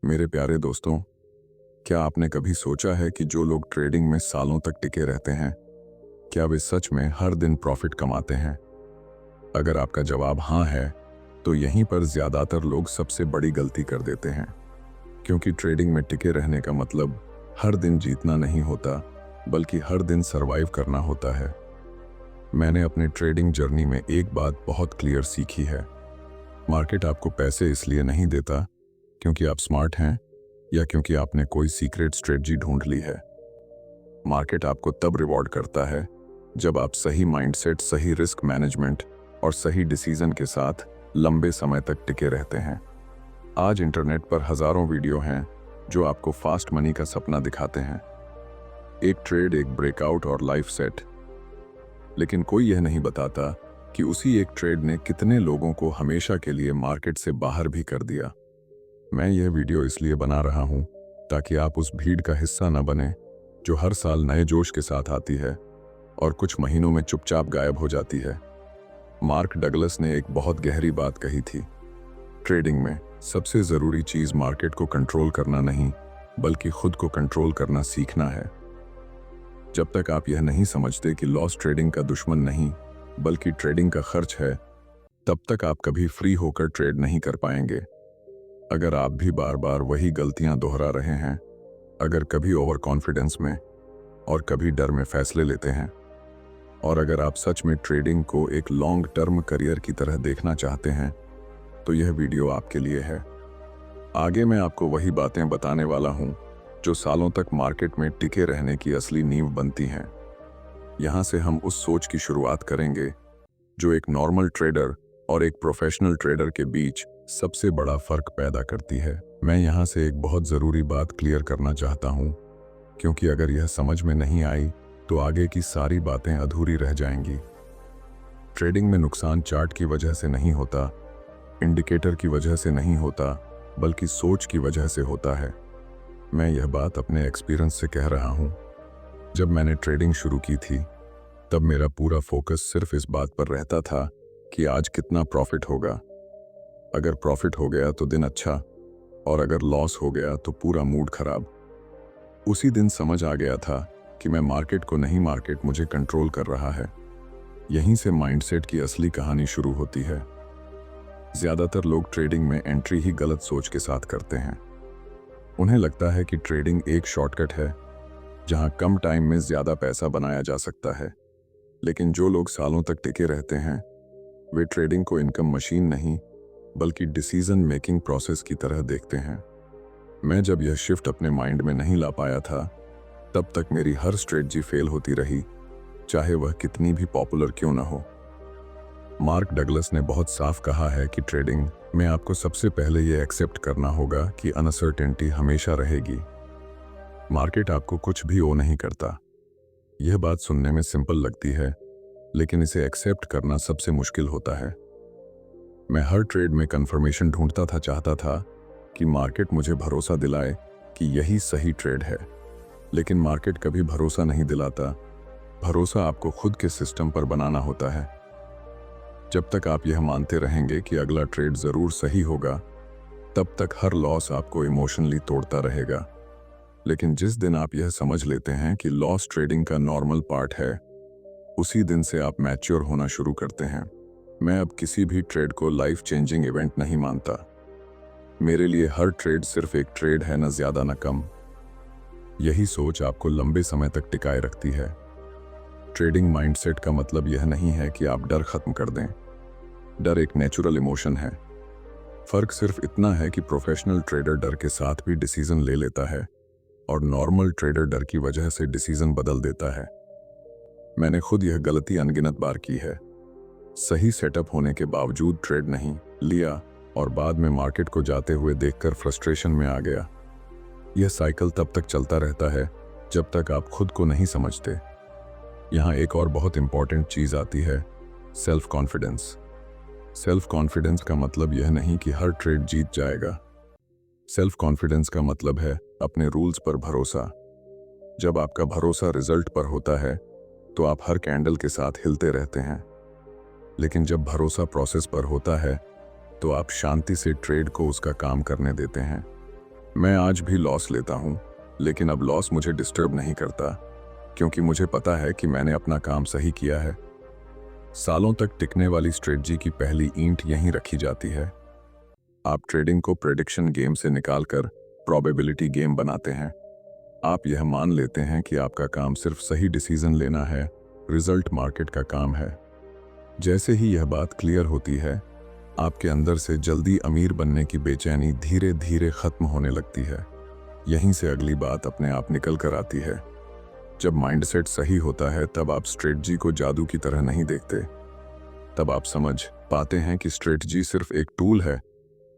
मेरे प्यारे दोस्तों, क्या आपने कभी सोचा है कि जो लोग ट्रेडिंग में सालों तक टिके रहते हैं, क्या वे सच में हर दिन प्रॉफिट कमाते हैं? अगर आपका जवाब हाँ है, तो यहीं पर ज्यादातर लोग सबसे बड़ी गलती कर देते हैं। क्योंकि ट्रेडिंग में टिके रहने का मतलब हर दिन जीतना नहीं होता, बल्कि हर दिन सरवाइव करना होता है। मैंने अपने ट्रेडिंग जर्नी में एक बात बहुत क्लियर सीखी है। मार्केट आपको पैसे इसलिए नहीं देता क्योंकि आप स्मार्ट हैं या क्योंकि आपने कोई सीक्रेट स्ट्रेटजी ढूंढ ली है। मार्केट आपको तब रिवॉर्ड करता है जब आप सही माइंडसेट, सही रिस्क मैनेजमेंट और सही डिसीजन के साथ लंबे समय तक टिके रहते हैं। आज इंटरनेट पर हजारों वीडियो हैं जो आपको फास्ट मनी का सपना दिखाते हैं, एक ट्रेड, एक ब्रेकआउट और लाइफ सेट। लेकिन कोई यह नहीं बताता कि उसी एक ट्रेड ने कितने लोगों को हमेशा के लिए मार्केट से बाहर भी कर दिया। मैं यह वीडियो इसलिए बना रहा हूं ताकि आप उस भीड़ का हिस्सा न बने जो हर साल नए जोश के साथ आती है और कुछ महीनों में चुपचाप गायब हो जाती है। मार्क डगलस ने एक बहुत गहरी बात कही थी, ट्रेडिंग में सबसे जरूरी चीज मार्केट को कंट्रोल करना नहीं, बल्कि खुद को कंट्रोल करना सीखना है। जब तक आप यह नहीं समझते कि लॉस ट्रेडिंग का दुश्मन नहीं, बल्कि ट्रेडिंग का खर्च है, तब तक आप कभी फ्री होकर ट्रेड नहीं कर पाएंगे। अगर आप भी बार बार वही गलतियां दोहरा रहे हैं, अगर कभी ओवर कॉन्फिडेंस में और कभी डर में फैसले लेते हैं, और अगर आप सच में ट्रेडिंग को एक लॉन्ग टर्म करियर की तरह देखना चाहते हैं, तो यह वीडियो आपके लिए है। आगे मैं आपको वही बातें बताने वाला हूं जो सालों तक मार्केट में टिके रहने की असली नींव बनती हैं। यहां से हम उस सोच की शुरुआत करेंगे जो एक नॉर्मल ट्रेडर और एक प्रोफेशनल ट्रेडर के बीच सबसे बड़ा फर्क पैदा करती है। मैं यहां से एक बहुत जरूरी बात क्लियर करना चाहता हूं, क्योंकि अगर यह समझ में नहीं आई तो आगे की सारी बातें अधूरी रह जाएंगी। ट्रेडिंग में नुकसान चार्ट की वजह से नहीं होता, इंडिकेटर की वजह से नहीं होता, बल्कि सोच की वजह से होता है। मैं यह बात अपने एक्सपीरियंस से कह रहा हूं। जब मैंने ट्रेडिंग शुरू की थी, तब मेरा पूरा फोकस सिर्फ इस बात पर रहता था कि आज कितना प्रॉफिट होगा। अगर प्रॉफिट हो गया तो दिन अच्छा, और अगर लॉस हो गया तो पूरा मूड खराब। उसी दिन समझ आ गया था कि मैं मार्केट को नहीं, मार्केट मुझे कंट्रोल कर रहा है। यहीं से माइंडसेट की असली कहानी शुरू होती है। ज्यादातर लोग ट्रेडिंग में एंट्री ही गलत सोच के साथ करते हैं। उन्हें लगता है कि ट्रेडिंग एक शॉर्टकट है जहां कम टाइम में ज्यादा पैसा बनाया जा सकता है। लेकिन जो लोग सालों तक टिके रहते हैं, वे ट्रेडिंग को इनकम मशीन नहीं, बल्कि डिसीजन मेकिंग प्रोसेस की तरह देखते हैं। मैं जब यह शिफ्ट अपने माइंड में नहीं ला पाया था, तब तक मेरी हर स्ट्रेटजी फेल होती रही, चाहे वह कितनी भी पॉपुलर क्यों न हो। मार्क डगलस ने बहुत साफ कहा है कि ट्रेडिंग में आपको सबसे पहले यह एक्सेप्ट करना होगा कि अनसर्टेनिटी हमेशा रहेगी। मार्केट आपको कुछ भी ओ नहीं करता। यह बात सुनने में सिंपल लगती है, लेकिन इसे एक्सेप्ट करना सबसे मुश्किल होता है। मैं हर ट्रेड में कंफर्मेशन ढूंढता था, चाहता था कि मार्केट मुझे भरोसा दिलाए कि यही सही ट्रेड है। लेकिन मार्केट कभी भरोसा नहीं दिलाता। भरोसा आपको खुद के सिस्टम पर बनाना होता है। जब तक आप यह मानते रहेंगे कि अगला ट्रेड जरूर सही होगा, तब तक हर लॉस आपको इमोशनली तोड़ता रहेगा। लेकिन जिस दिन आप यह समझ लेते हैं कि लॉस ट्रेडिंग का नॉर्मल पार्ट है, उसी दिन से आप मैच्योर होना शुरू करते हैं। मैं अब किसी भी ट्रेड को लाइफ चेंजिंग इवेंट नहीं मानता। मेरे लिए हर ट्रेड सिर्फ एक ट्रेड है, न ज्यादा न कम। यही सोच आपको लंबे समय तक टिकाए रखती है। ट्रेडिंग माइंडसेट का मतलब यह नहीं है कि आप डर खत्म कर दें। डर एक नेचुरल इमोशन है। फर्क सिर्फ इतना है कि प्रोफेशनल ट्रेडर डर के साथ भी डिसीजन ले लेता है, और नॉर्मल ट्रेडर डर की वजह से डिसीजन बदल देता है। मैंने खुद यह गलती अनगिनत बार की है। सही सेटअप होने के बावजूद ट्रेड नहीं लिया, और बाद में मार्केट को जाते हुए देखकर फ्रस्ट्रेशन में आ गया। यह साइकिल तब तक चलता रहता है जब तक आप खुद को नहीं समझते। यहाँ एक और बहुत इंपॉर्टेंट चीज आती है, सेल्फ कॉन्फिडेंस। सेल्फ कॉन्फिडेंस का मतलब यह नहीं कि हर ट्रेड जीत जाएगा। सेल्फ कॉन्फिडेंस का मतलब है अपने रूल्स पर भरोसा। जब आपका भरोसा रिजल्ट पर होता है, तो आप हर कैंडल के साथ हिलते रहते हैं। लेकिन जब भरोसा प्रोसेस पर होता है, तो आप शांति से ट्रेड को उसका काम करने देते हैं। मैं आज भी लॉस लेता हूँ, लेकिन अब लॉस मुझे डिस्टर्ब नहीं करता, क्योंकि मुझे पता है कि मैंने अपना काम सही किया है। सालों तक टिकने वाली स्ट्रेटजी की पहली ईंट यहीं रखी जाती है। आप ट्रेडिंग को प्रेडिक्शन गेम से निकालकर प्रोबेबिलिटी गेम बनाते हैं। आप यह मान लेते हैं कि आपका काम सिर्फ सही डिसीजन लेना है, रिजल्ट मार्केट का काम है। जैसे ही यह बात क्लियर होती है, आपके अंदर से जल्दी अमीर बनने की बेचैनी धीरे धीरे खत्म होने लगती है। यहीं से अगली बात अपने आप निकल कर आती है। जब माइंडसेट सही होता है, तब आप स्ट्रेटजी को जादू की तरह नहीं देखते। तब आप समझ पाते हैं कि स्ट्रेटजी सिर्फ एक टूल है,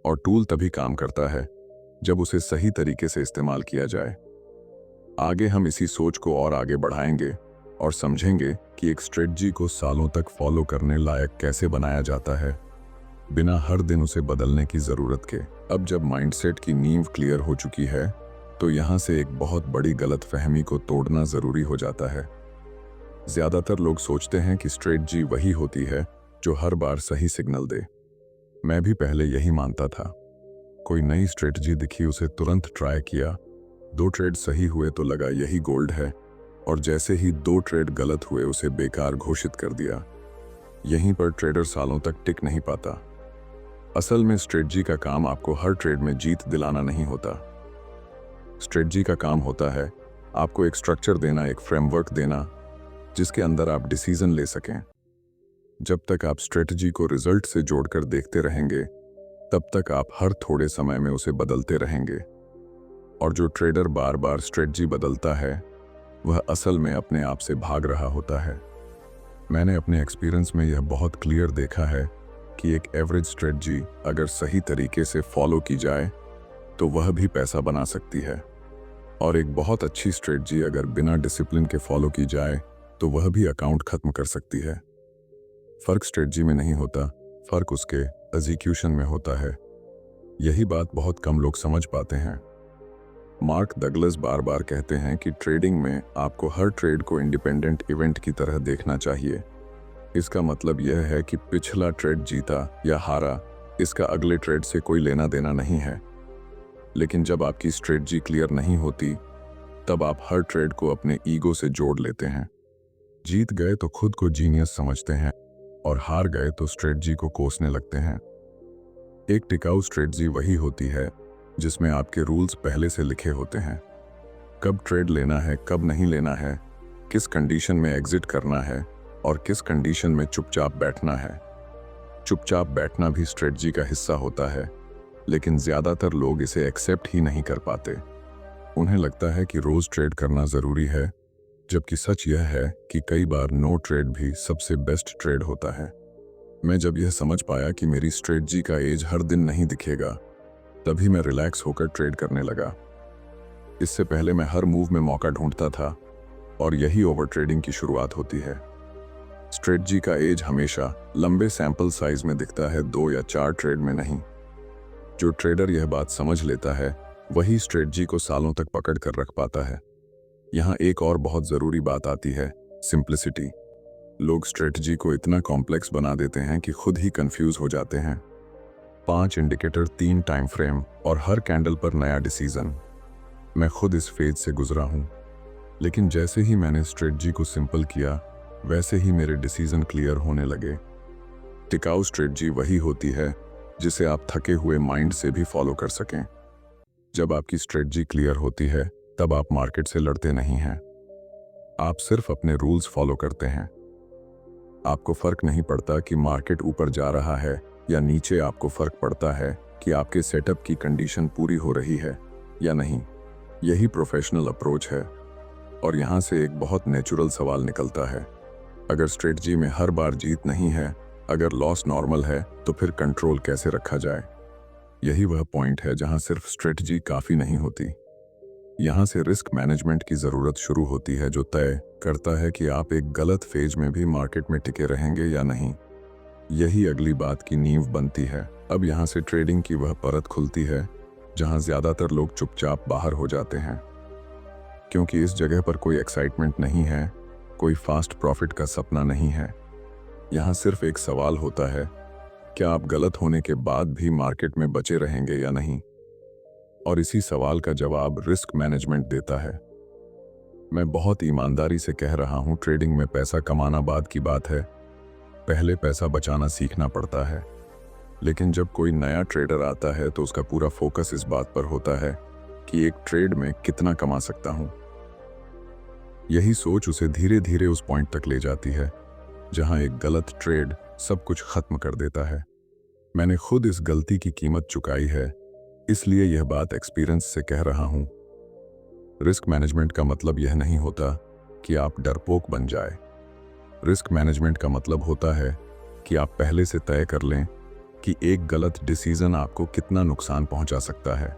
और टूल तभी काम करता है जब उसे सही तरीके से इस्तेमाल किया जाए। आगे हम इसी सोच को और आगे बढ़ाएंगे और समझेंगे कि एक स्ट्रेटजी को सालों तक फॉलो करने लायक कैसे बनाया जाता है, बिना हर दिन उसे बदलने की जरूरत के। अब जब माइंडसेट की नींव क्लियर हो चुकी है, तो यहाँ से एक बहुत बड़ी गलतफहमी को तोड़ना जरूरी हो जाता है। ज्यादातर लोग सोचते हैं कि स्ट्रेटजी वही होती है जो हर बार सही सिग्नल दे। मैं भी पहले यही मानता था। कोई नई स्ट्रेटजी दिखी, उसे तुरंत ट्राई किया। 2 ट्रेड सही हुए तो लगा यही गोल्ड है, और जैसे ही 2 ट्रेड गलत हुए उसे बेकार घोषित कर दिया। यहीं पर ट्रेडर सालों तक टिक नहीं पाता। असल में स्ट्रेटजी का काम आपको हर ट्रेड में जीत दिलाना नहीं होता। स्ट्रेटजी का काम होता है आपको एक स्ट्रक्चर देना, एक फ्रेमवर्क देना, जिसके अंदर आप डिसीजन ले सकें। जब तक आप स्ट्रेटजी को रिजल्ट से जोड़कर देखते रहेंगे, तब तक आप हर थोड़े समय में उसे बदलते रहेंगे। और जो ट्रेडर बार बार स्ट्रेटजी बदलता है, वह असल में अपने आप से भाग रहा होता है। मैंने अपने एक्सपीरियंस में यह बहुत क्लियर देखा है कि एक एवरेज स्ट्रेटजी अगर सही तरीके से फॉलो की जाए तो वह भी पैसा बना सकती है, और एक बहुत अच्छी स्ट्रेटजी अगर बिना डिसिप्लिन के फॉलो की जाए तो वह भी अकाउंट खत्म कर सकती है। फर्क स्ट्रेटजी में नहीं होता, फर्क उसके एग्जीक्यूशन में होता है। यही बात बहुत कम लोग समझ पाते हैं। मार्क डगलस बार बार कहते हैं कि ट्रेडिंग में आपको हर ट्रेड को इंडिपेंडेंट इवेंट की तरह देखना चाहिए। इसका मतलब यह है कि पिछला ट्रेड जीता या हारा, इसका अगले ट्रेड से कोई लेना देना नहीं है। लेकिन जब आपकी स्ट्रेटजी क्लियर नहीं होती, तब आप हर ट्रेड को अपने ईगो से जोड़ लेते हैं। जीत गए तो खुद को जीनियस समझते हैं, और हार गए तो स्ट्रेटजी को कोसने लगते हैं। एक टिकाऊ स्ट्रेटजी वही होती है जिसमें आपके रूल्स पहले से लिखे होते हैं। कब ट्रेड लेना है, कब नहीं लेना है, किस कंडीशन में एग्जिट करना है, और किस कंडीशन में चुपचाप बैठना है। चुपचाप बैठना भी स्ट्रेटजी का हिस्सा होता है, लेकिन ज्यादातर लोग इसे एक्सेप्ट ही नहीं कर पाते। उन्हें लगता है कि रोज ट्रेड करना जरूरी है, जबकि सच यह है कि कई बार नो ट्रेड भी सबसे बेस्ट ट्रेड होता है। मैं जब यह समझ पाया कि मेरी स्ट्रेटजी का एज हर दिन नहीं दिखेगा, तभी मैं रिलैक्स होकर ट्रेड करने लगा। इससे पहले मैं हर मूव में मौका ढूंढता था, और यही ओवर ट्रेडिंग की शुरुआत होती है। स्ट्रेटजी का एज हमेशा लंबे सैंपल साइज में दिखता है, 2 या 4 ट्रेड में नहीं। जो ट्रेडर यह बात समझ लेता है, वही स्ट्रेटजी को सालों तक पकड़ कर रख पाता है। यहाँ एक और बहुत जरूरी बात आती है, सिंप्लिसिटी। लोग स्ट्रेटजी को इतना कॉम्प्लेक्स बना देते हैं कि खुद ही कंफ्यूज हो जाते हैं। 5 इंडिकेटर, 3 टाइम फ्रेम, और हर कैंडल पर नया डिसीजन। मैं खुद इस फेज से गुजरा हूँ, लेकिन जैसे ही मैंने स्ट्रेटजी को सिंपल किया, वैसे ही मेरे डिसीजन क्लियर होने लगे। टिकाऊ स्ट्रेटजी वही होती है जिसे आप थके हुए माइंड से भी फॉलो कर सकें। जब आपकी स्ट्रेटजी क्लियर होती है, तब आप मार्केट से लड़ते नहीं हैं। आप सिर्फ अपने रूल्स फॉलो करते हैं। आपको फर्क नहीं पड़ता कि मार्केट ऊपर जा रहा है या नीचे, आपको फर्क पड़ता है कि आपके सेटअप की कंडीशन पूरी हो रही है या नहीं। यही प्रोफेशनल अप्रोच है। और यहाँ से एक बहुत नेचुरल सवाल निकलता है, अगर स्ट्रेटजी में हर बार जीत नहीं है, अगर लॉस नॉर्मल है, तो फिर कंट्रोल कैसे रखा जाए? यही वह पॉइंट है जहां सिर्फ स्ट्रेटजी काफी नहीं होती। यहां से रिस्क मैनेजमेंट की जरूरत शुरू होती है, जो तय करता है कि आप एक गलत फेज में भी मार्केट में टिके रहेंगे या नहीं। यही अगली बात की नींव बनती है। अब यहां से ट्रेडिंग की वह परत खुलती है जहां ज्यादातर लोग चुपचाप बाहर हो जाते हैं, क्योंकि इस जगह पर कोई एक्साइटमेंट नहीं है, कोई फास्ट प्रॉफिट का सपना नहीं है। यहाँ सिर्फ एक सवाल होता है, क्या आप गलत होने के बाद भी मार्केट में बचे रहेंगे या नहीं? और इसी सवाल का जवाब रिस्क मैनेजमेंट देता है। मैं बहुत ईमानदारी से कह रहा हूं, ट्रेडिंग में पैसा कमाना बाद की बात है, पहले पैसा बचाना सीखना पड़ता है। लेकिन जब कोई नया ट्रेडर आता है तो उसका पूरा फोकस इस बात पर होता है कि एक ट्रेड में कितना कमा सकता हूं। यही सोच उसे धीरे धीरे उस पॉइंट तक ले जाती है जहां एक गलत ट्रेड सब कुछ खत्म कर देता है। मैंने खुद इस गलती की कीमत चुकाई है, इसलिए यह बात एक्सपीरियंस से कह रहा हूं। रिस्क मैनेजमेंट का मतलब यह नहीं होता कि आप डरपोक बन जाए। रिस्क मैनेजमेंट का मतलब होता है कि आप पहले से तय कर लें कि एक गलत डिसीजन आपको कितना नुकसान पहुंचा सकता है।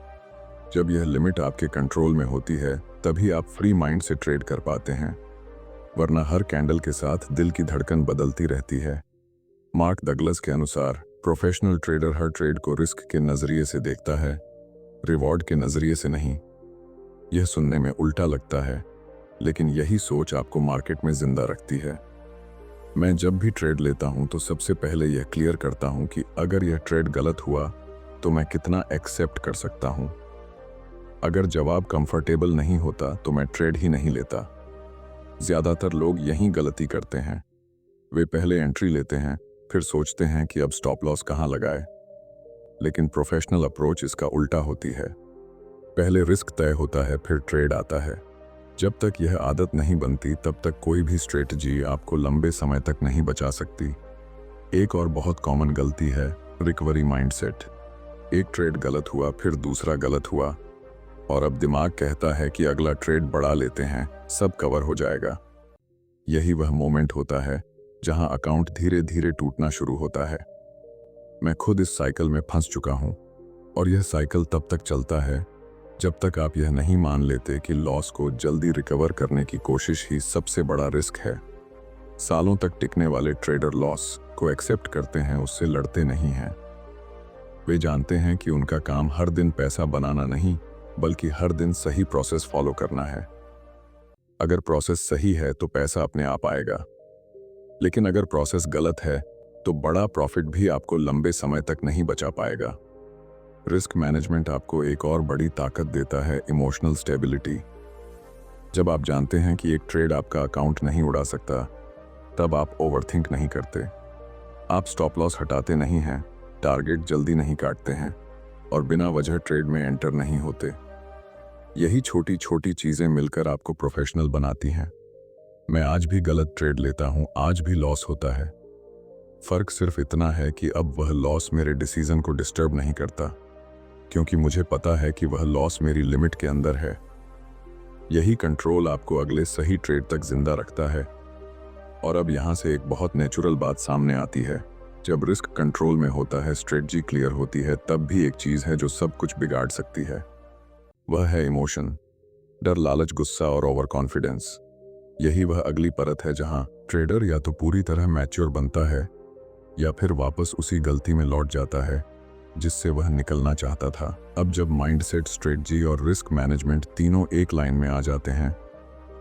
जब यह लिमिट आपके कंट्रोल में होती है तभी आप फ्री माइंड से ट्रेड कर पाते हैं, वरना हर कैंडल के साथ दिल की धड़कन बदलती रहती है। मार्क डगलस के अनुसार प्रोफेशनल ट्रेडर हर ट्रेड को रिस्क के नजरिए से देखता है, रिवॉर्ड के नजरिए से नहीं। यह सुनने में उल्टा लगता है, लेकिन यही सोच आपको मार्केट में जिंदा रखती है। मैं जब भी ट्रेड लेता हूं तो सबसे पहले यह क्लियर करता हूं कि अगर यह ट्रेड गलत हुआ तो मैं कितना एक्सेप्ट कर सकता हूं। अगर जवाब कंफर्टेबल नहीं होता तो मैं ट्रेड ही नहीं लेता। ज्यादातर लोग यही गलती करते हैं। वे पहले एंट्री लेते हैं, फिर सोचते हैं कि अब स्टॉप लॉस कहां लगाए। लेकिन प्रोफेशनल अप्रोच इसका उल्टा होती है। पहले रिस्क तय होता है, फिर ट्रेड आता है। जब तक यह आदत नहीं बनती तब तक कोई भी स्ट्रेटजी आपको लंबे समय तक नहीं बचा सकती। एक और बहुत कॉमन गलती है रिकवरी माइंडसेट। एक ट्रेड गलत हुआ, फिर दूसरा गलत हुआ, और अब दिमाग कहता है कि अगला ट्रेड बढ़ा लेते हैं, सब कवर हो जाएगा। यही वह मोमेंट होता है जहां अकाउंट धीरे धीरे टूटना शुरू होता है। मैं खुद इस साइकिल में फंस चुका हूं, और यह साइकिल तब तक चलता है जब तक आप यह नहीं मान लेते कि लॉस को जल्दी रिकवर करने की कोशिश ही सबसे बड़ा रिस्क है। सालों तक टिकने वाले ट्रेडर लॉस को एक्सेप्ट करते हैं, उससे लड़ते नहीं हैं। वे जानते हैं कि उनका काम हर दिन पैसा बनाना नहीं, बल्कि हर दिन सही प्रोसेस फॉलो करना है। अगर प्रोसेस सही है तो पैसा अपने आप आएगा, लेकिन अगर प्रोसेस गलत है तो बड़ा प्रॉफिट भी आपको लंबे समय तक नहीं बचा पाएगा। रिस्क मैनेजमेंट आपको एक और बड़ी ताकत देता है, इमोशनल स्टेबिलिटी। जब आप जानते हैं कि एक ट्रेड आपका अकाउंट नहीं उड़ा सकता, तब आप ओवरथिंक नहीं करते। आप स्टॉप लॉस हटाते नहीं हैं, टारगेट जल्दी नहीं काटते हैं, और बिना वजह ट्रेड में एंटर नहीं होते। यही छोटी छोटी चीजें मिलकर आपको प्रोफेशनल बनाती हैं। मैं आज भी गलत ट्रेड लेता हूं, आज भी लॉस होता है। फर्क सिर्फ इतना है कि अब वह लॉस मेरे डिसीजन को डिस्टर्ब नहीं करता, क्योंकि मुझे पता है कि वह लॉस मेरी लिमिट के अंदर है। यही कंट्रोल आपको अगले सही ट्रेड तक जिंदा रखता है। और अब यहां से एक बहुत नेचुरल बात सामने आती है। जब रिस्क कंट्रोल में होता है, स्ट्रेटजी क्लियर होती है, तब भी एक चीज है जो सब कुछ बिगाड़ सकती है। वह है इमोशन, डर, लालच, गुस्सा और ओवर कॉन्फिडेंस। यही वह अगली परत है जहां ट्रेडर या तो पूरी तरह मैच्योर बनता है या फिर वापस उसी गलती में लौट जाता है जिससे वह निकलना चाहता था। अब जब माइंडसेट, स्ट्रेटजी और रिस्क मैनेजमेंट तीनों एक लाइन में आ जाते हैं,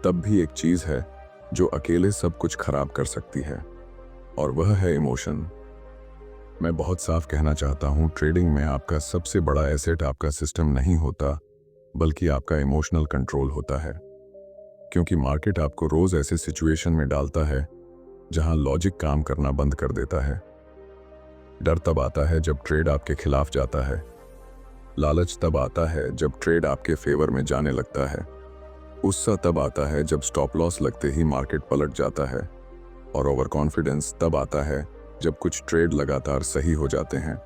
तब भी एक चीज है जो अकेले सब कुछ खराब कर सकती है, और वह है इमोशन। मैं बहुत साफ कहना चाहता हूं, ट्रेडिंग में आपका सबसे बड़ा एसेट आपका सिस्टम नहीं होता, बल्कि आपका इमोशनल कंट्रोल होता है। क्योंकि मार्केट आपको रोज ऐसे सिचुएशन में डालता है जहां लॉजिक काम करना बंद कर देता है। डर तब आता है जब ट्रेड आपके खिलाफ जाता है। लालच तब आता है जब ट्रेड आपके फेवर में जाने लगता है। गुस्सा तब आता है जब स्टॉप लॉस लगते ही मार्केट पलट जाता है। और ओवर कॉन्फिडेंस तब आता है जब कुछ ट्रेड लगातार सही हो जाते हैं।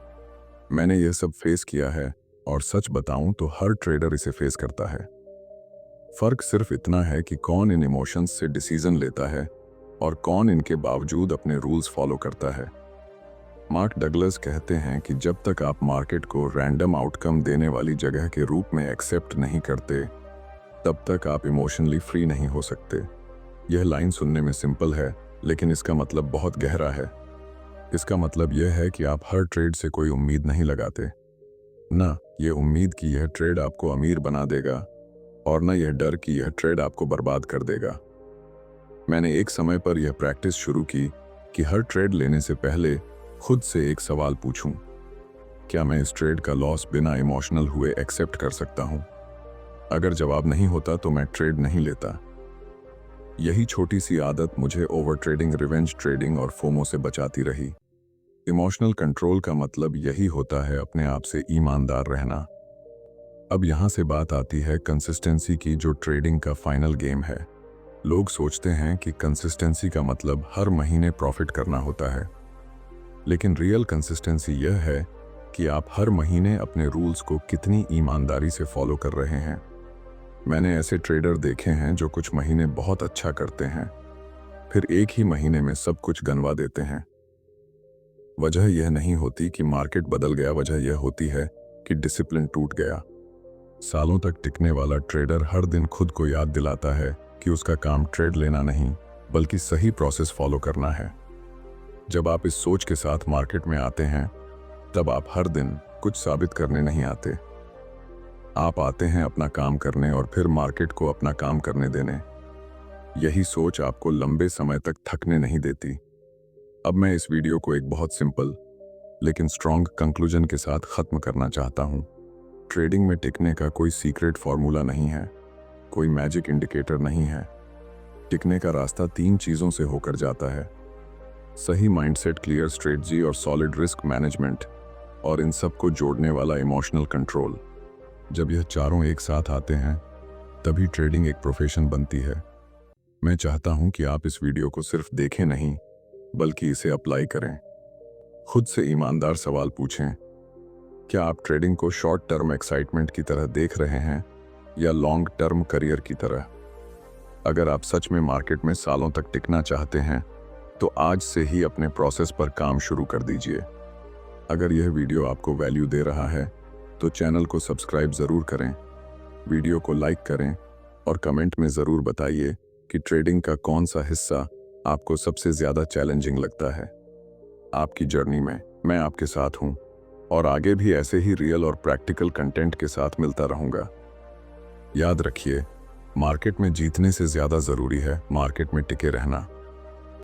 मैंने यह सब फेस किया है, और सच बताऊं तो हर ट्रेडर इसे फेस करता है। फर्क सिर्फ इतना है कि कौन इन इमोशंस से डिसीजन लेता है और कौन इनके बावजूद अपने रूल्स फॉलो करता है। मार्क डगलस कहते हैं कि जब तक आप मार्केट को रैंडम आउटकम देने वाली जगह के रूप में एक्सेप्ट नहीं करते, तब तक आप इमोशनली फ्री नहीं हो सकते। यह लाइन सुनने में सिंपल है, लेकिन इसका मतलब बहुत गहरा है। इसका मतलब यह है कि आप हर ट्रेड से कोई उम्मीद नहीं लगाते। ना ये उम्मीद कि यह ट्रेड आपको अमीर बना देगा, और न यह डर कि यह ट्रेड आपको बर्बाद कर देगा। मैंने एक समय पर यह प्रैक्टिस शुरू की कि हर ट्रेड लेने से पहले खुद से एक सवाल पूछूं, क्या मैं इस ट्रेड का लॉस बिना इमोशनल हुए एक्सेप्ट कर सकता हूं? अगर जवाब नहीं होता तो मैं ट्रेड नहीं लेता। यही छोटी सी आदत मुझे ओवर ट्रेडिंग, रिवेंज ट्रेडिंग और फोमो से बचाती रही। इमोशनल कंट्रोल का मतलब यही होता है अपने आप से ईमानदार रहना। अब यहां से बात आती है कंसिस्टेंसी की, जो ट्रेडिंग का फाइनल गेम है। लोग सोचते हैं कि कंसिस्टेंसी का मतलब हर महीने प्रॉफिट करना होता है, लेकिन रियल कंसिस्टेंसी यह है कि आप हर महीने अपने रूल्स को कितनी ईमानदारी से फॉलो कर रहे हैं। मैंने ऐसे ट्रेडर देखे हैं जो कुछ महीने बहुत अच्छा करते हैं, फिर एक ही महीने में सब कुछ गंवा देते हैं। वजह यह नहीं होती कि मार्केट बदल गया, वजह यह होती है कि डिसिप्लिन टूट गया। सालों तक टिकने वाला ट्रेडर हर दिन खुद को याद दिलाता है कि उसका काम ट्रेड लेना नहीं, बल्कि सही प्रोसेस फॉलो करना है। जब आप इस सोच के साथ मार्केट में आते हैं, तब आप हर दिन कुछ साबित करने नहीं आते। आप आते हैं अपना काम करने और फिर मार्केट को अपना काम करने देने। यही सोच आपको लंबे समय तक थकने नहीं देती। अब मैं इस वीडियो को एक बहुत सिंपल लेकिन स्ट्रॉन्ग कंक्लूजन के साथ खत्म करना चाहता हूं। ट्रेडिंग में टिकने का कोई सीक्रेट फॉर्मूला नहीं है, कोई मैजिक इंडिकेटर नहीं है। टिकने का रास्ता 3 चीजों से होकर जाता है: सही माइंडसेट, क्लियर स्ट्रेटजी और सॉलिड रिस्क मैनेजमेंट, और इन सब को जोड़ने वाला इमोशनल कंट्रोल। जब यह चारों एक साथ आते हैं, तभी ट्रेडिंग एक प्रोफेशन बनती है। मैं चाहता हूं कि आप इस वीडियो को सिर्फ देखें नहीं, बल्कि इसे अप्लाई करें। खुद से ईमानदार सवाल पूछें, क्या आप ट्रेडिंग को शॉर्ट टर्म एक्साइटमेंट की तरह देख रहे हैं या लॉन्ग टर्म करियर की तरह? अगर आप सच में मार्केट में सालों तक टिकना चाहते हैं, तो आज से ही अपने प्रोसेस पर काम शुरू कर दीजिए। अगर यह वीडियो आपको वैल्यू दे रहा है, तो चैनल को सब्सक्राइब ज़रूर करें, वीडियो को लाइक करें और कमेंट में ज़रूर बताइए कि ट्रेडिंग का कौन सा हिस्सा आपको सबसे ज़्यादा चैलेंजिंग लगता है। आपकी जर्नी में मैं आपके साथ हूँ और आगे भी ऐसे ही रियल और प्रैक्टिकल कंटेंट के साथ मिलता रहूँगा। याद रखिए, मार्केट में जीतने से ज़्यादा ज़रूरी है मार्केट में टिके रहना।